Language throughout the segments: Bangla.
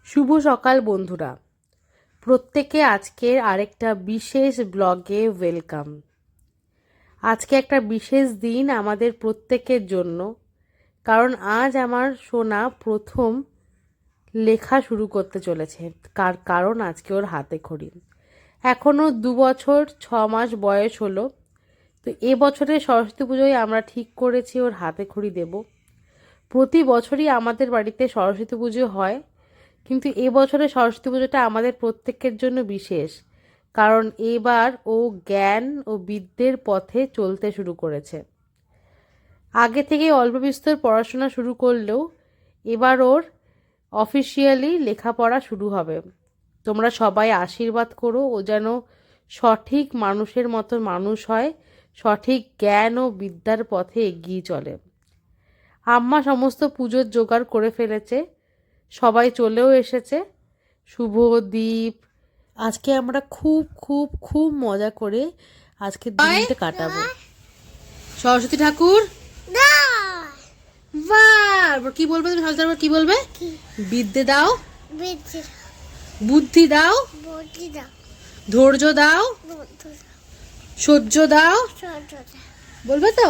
শুভ সকাল বন্ধুরা, প্রত্যেকে আজকের আরেকটা বিশেষ ব্লগে ওয়েলকাম। আজকে একটা বিশেষ দিন আমাদের প্রত্যেকের জন্য, কারণ আজ আমার সোনা প্রথম লেখা শুরু করতে চলেছে। কারণ আজকে ওর হাতে খড়ি। এখনও 2 বছর 6 মাস বয়স হলো। তো এবছরের সরস্বতী পুজোয় আমরা ঠিক করেছি ওর হাতে খড়ি দেব। প্রতি বছরই আমাদের বাড়িতে সরস্বতী পুজো হয়, কিন্তু এবছরের সরস্বতী পুজোটা আমাদের প্রত্যেকের জন্য বিশেষ, কারণ এবার ও জ্ঞান ও বিদ্যের পথে চলতে শুরু করেছে। আগে থেকে অল্প বিস্তর পড়াশোনা শুরু করলেও এবার ওর অফিসিয়ালি লেখাপড়া শুরু হবে। তোমরা সবাই আশীর্বাদ করো ও যেন সঠিক মানুষের মতো মানুষ হয়, সঠিক জ্ঞান ও বিদ্যার পথে এগিয়ে চলে। আম্মা সমস্ত পুজোর জোগাড় করে ফেলেছে, সবাই চলেও এসেছে। শুভ, দীপ, আজকে আমরা খুব খুব খুব মজা করে আজকে দিনটা কাটাবো। সরস্বতী ঠাকুর কি বলবে তুমি? সরস্বতী ঠাকুর কি বলবে? বিদ্যে দাও, বুদ্ধি দাও, ধৈর্য দাও, সহ্য দাও, বলবে তো?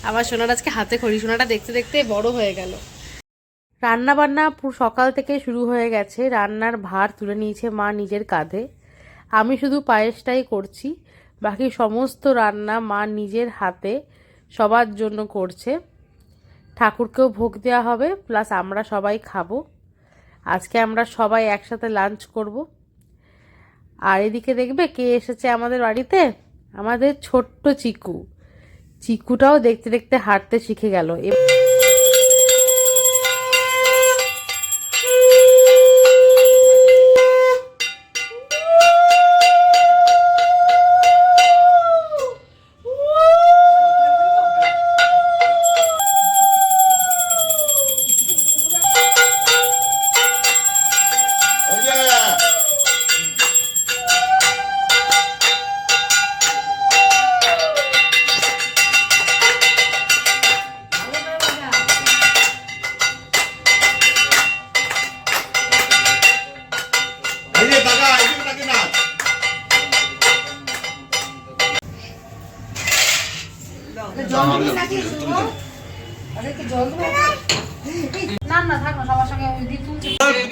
আবার সোনার আজকে হাতে খড়ি। সোনাটা দেখতে দেখতে বড় হয়ে গেল। রান্না বান্না সকাল থেকে শুরু হয়ে গেছে। রান্নার ভার তুলে নিয়েছে মা নিজের কাঁধে। আমি শুধু পায়েসটাই করছি, বাকি সমস্ত রান্না মা নিজের হাতে সবার জন্য করছে। ঠাকুরকেও ভোগ দেওয়া হবে, প্লাস আমরা সবাই খাবো। আজকে আমরা সবাই একসাথে লাঞ্চ করব। আর এদিকে দেখবে কে এসেছে আমাদের বাড়িতে? আমাদের ছোট্ট চিকু। চিকুটাও দেখতে দেখতে হাঁটতে শিখে গেল।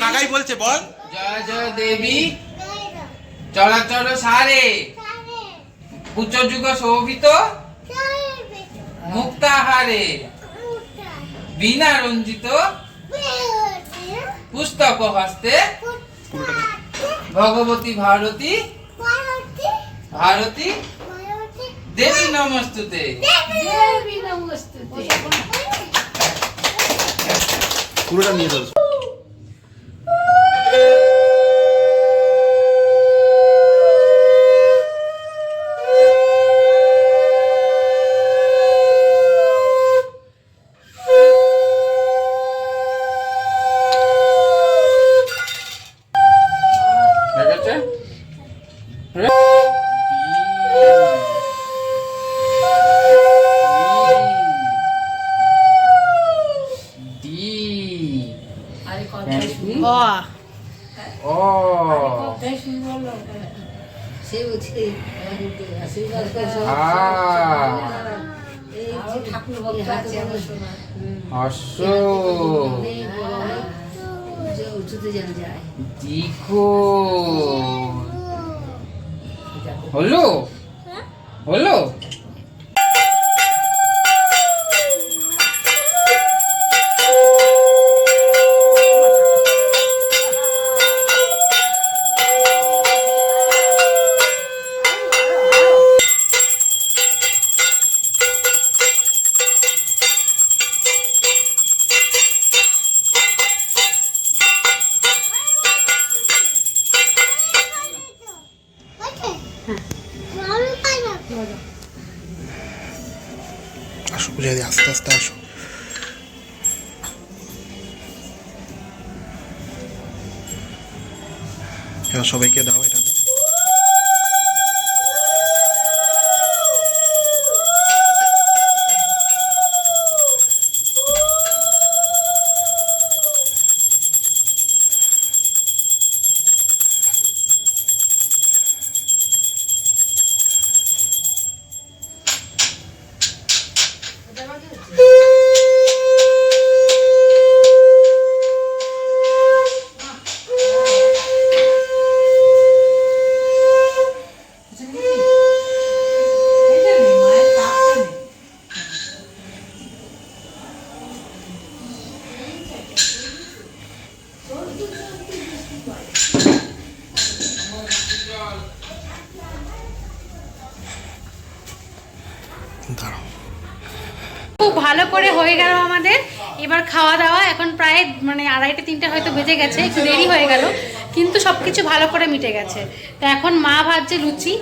কাকাই বলছে বল। জয় জয় দেবী চরাচর সারে উচ্চ যুগ শোভিত মুক্তাহারে বিনা রঞ্জিত পুস্তক হস্তে ভগবতী ভারতী ভারতী দেবী নমস্তুতে। পুরোটা নিয়ে যাও। হলো হলো আসো পূজা দি, আস্তে আস্তে আসো। এবার সবাইকে দাও এটা। ভালো করে হয়ে গেল আমাদের। এবার খাওয়া দাওয়া, এখন প্রায় মানে 2:30-3টা হয়তো বেজে গেছে, একটু দেরি হয়ে গেল, কিন্তু সব কিছু ভালো করে মিটে গেছে। তো এখন মা ভাজছে লুচি,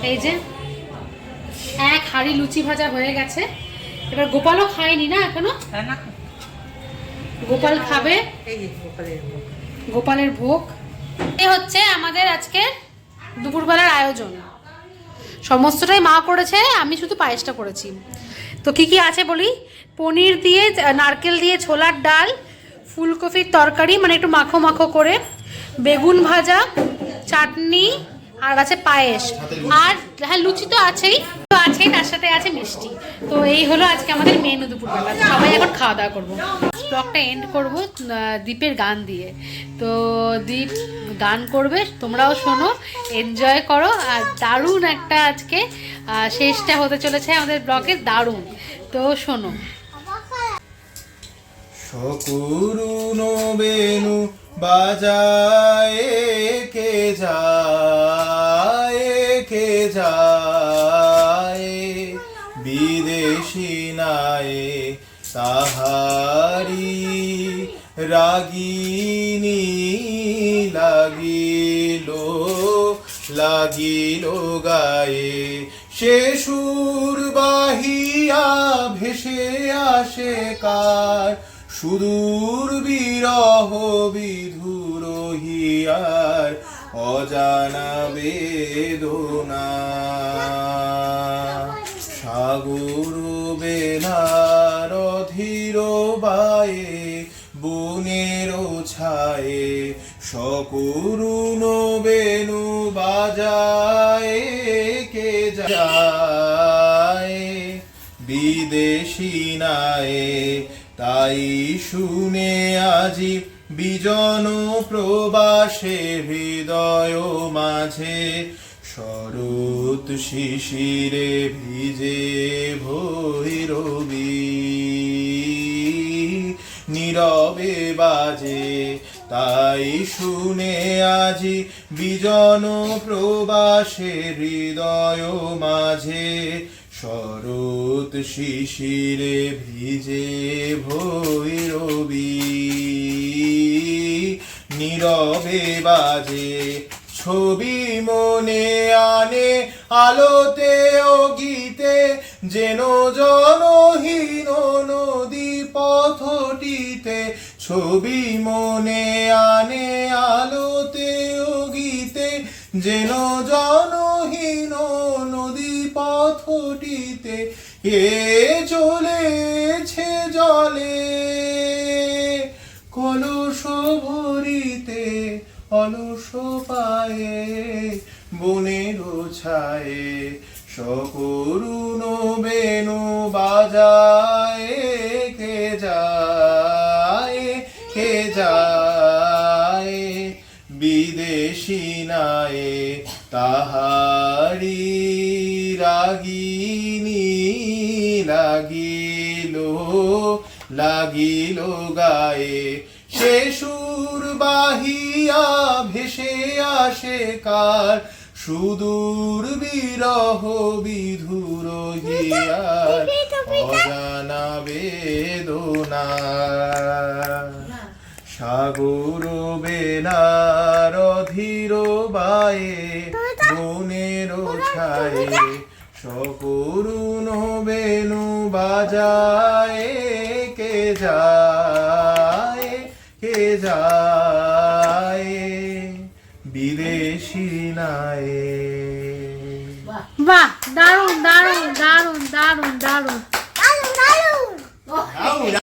এই যে 1 হাঁড়ি লুচি ভাজা হয়ে গেছে। এবার গোপালও খায়নি না এখনো, গোপাল খাবে, গোপালের ভোগ। এই হচ্ছে আমাদের আজকে দুপুরবেলার আয়োজন। সমস্তটাই মা করেছে, আমি শুধু পায়েসটা করেছি। তো কি কি আছে বলি, পনির দিয়ে, নারকেল দিয়ে ছোলার ডাল, ফুলকপির তরকারি মানে একটু মাখো মাখো করে, বেগুন ভাজা, চাটনি, আর আছে পায়েস, আর হ্যাঁ লুচি তো আছেই, তার সাথে আছে মিষ্টি। তো এই হলো আজকে আমাদের মেনু দুপুরবেলা। সবাই এখন খাওয়া দাওয়া করবো। ব্লগটা এন্ড করবো দীপের গান দিয়ে। তো দীপ গান করবে, তোমরাও শোনো, এনজয় করো। আর দারুণ একটা আজকে শেষটা হতে চলেছে আমাদের ব্লগে, দারুণ। তো শোনো। সকরুণ বেনু বাজায় কে যায় বিদেশি নায়ে তাহারি রাগিনী লাগিল গায়ে সে সুর বাহিয়া ভেসে আসে কার সুদূর বিরহ বিধুর হিয়ার অজানা বেদনা সাগর বেলার অধীর বায়ে বনের ছায়ে সকরুণ বেনু বাজায় কে যায় বিদেশি নায়ে তাই শুনে আজি বিজন প্রবাসে হৃদয় মাঝে শরৎ শিশিরে ভিজে ভৈরবী নীরবে বাজে তাই শুনে আজি বিজন প্রবাসে হৃদয় মাঝে শরৎ শিশিরে ভিজে ভৈরবী নীরবে বাজে ছবি মনে আনে আলোতে ও গীতে যেন জনহীন নদী পথটিতে ছবি মনে আনে আলোতে ও গীতে যেন জনহীন নদী পথটিতে এ চলেছে জলে কলস ভরিতে অলস পায়ে বনের ছায়ে সকরুণ বেনু বাজায় কে যায় বিদেশি নায়ে তাহারি রাগিনী লাগিল গায়ে সে সুর বাহিয়া ভেসে আসে কার সুদূর বিরহ বিধুর হিয়ার অজানা বেদনা সাগর বেলার অধীর বায়ে বনের ছায়ে সকরুণ বেনু বাজায় কে যায় বিদেশি নায়ে। বাহ, দারুণ দারুণ দারুণ দারুণ দারুণ।